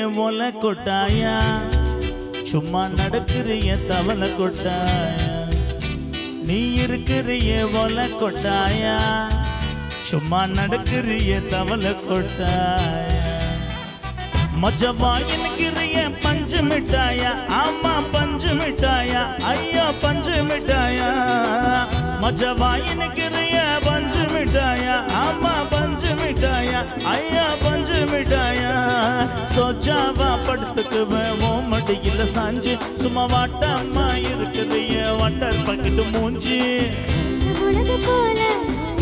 ஓலை கொட்டாயா சும்மா நடக்கிறிய தவளை கொட்டாயா நீ இருக்கிறிய ஓலை கொட்டாயா சும்மா நடக்கிறிய தவளை கொட்டாயா மஜவா என்கிறிய பஞ்சு மிட்டாயா ஆமா பஞ்சு மிட்டாயா ஐயா பஞ்சு மிட்டாயா மஜவா என்கிறிய பஞ்சு மிட்டாயா ஆமா பஞ்சு மிட்டாயா ஐயா பஞ்சு மிட்டாயா சோச்சாவா படுத்துக்குவேன் ஓ மடியில சாஞ்சு சும்மா வாட்டம்மா இருக்கிறிய வண்டர் பக்கிட்டு மூஞ்சி போல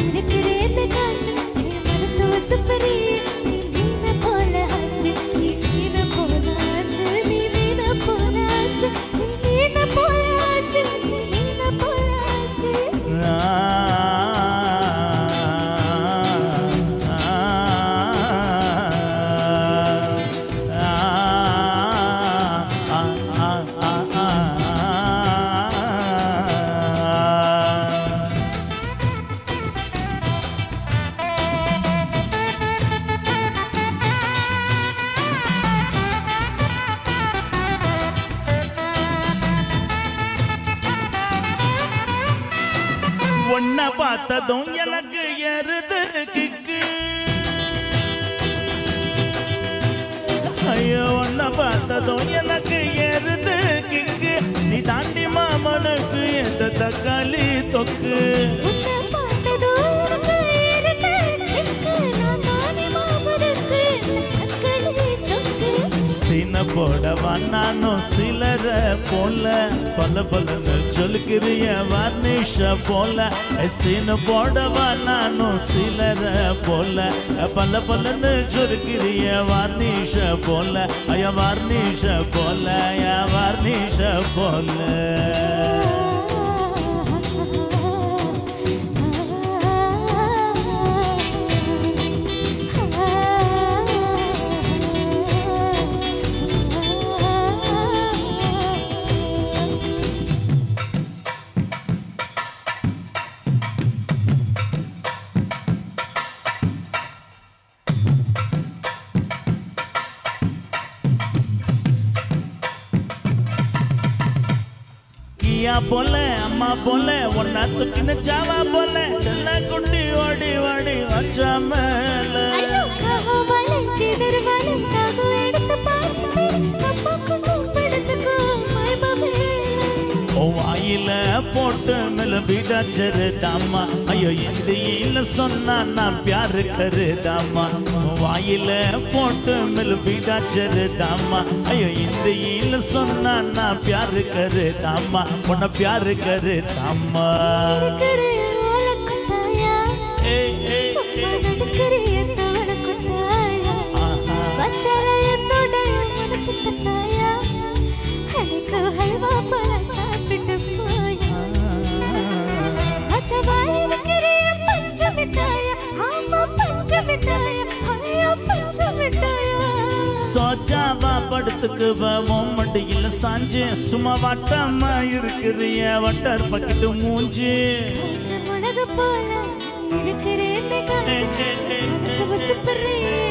இருக்கிறேன் காஞ்சு மனசு வசுப்பறி ஒன்ன பார்த்ததும் எனக்கு எருது கிக்கு ஐயோ ஒன்ன பார்த்ததும் எனக்கு எருது கிக்கு நீ தாண்டி மாமனுக்கு எந்த தக்காளி தொக்கு சீன போடவா நானும் சிலர போல பல பலன்னு சொல்லுக்கிறிய வார்னிஷ போல சீன போடவா நானும் சிலர போல பல பலன்னு சொல்லுக்கிறிய வார்னிஷ போல ஐயா வார்னிஷ போல ஐயா வார்னிஷ போல போல அம்மா போல ஒன்னா துக்கின சாவா போல செல்ல குட்டி ஓடி ஓடி வச்சா மேல வாயில போட்டு மேல பீடாச்சரு தாமா ஐயோ இந்தியில சொன்னா நான் பியாரு கரு தாமா வாயில போட்டு மேல பீடாச்சரு தாமா ஐயோ இந்தியில சொன்னா நான் பியாரு கரு தாமா உன்ன பியாரு கரு தாமா சோச்சாவா படுத்துக்குவ மடியில சாஞ்சு சும்மா வட்டமா இருக்கிறிய வட்டர் பக்கிட்டு மூஞ்சி போல இருக்கிறேன்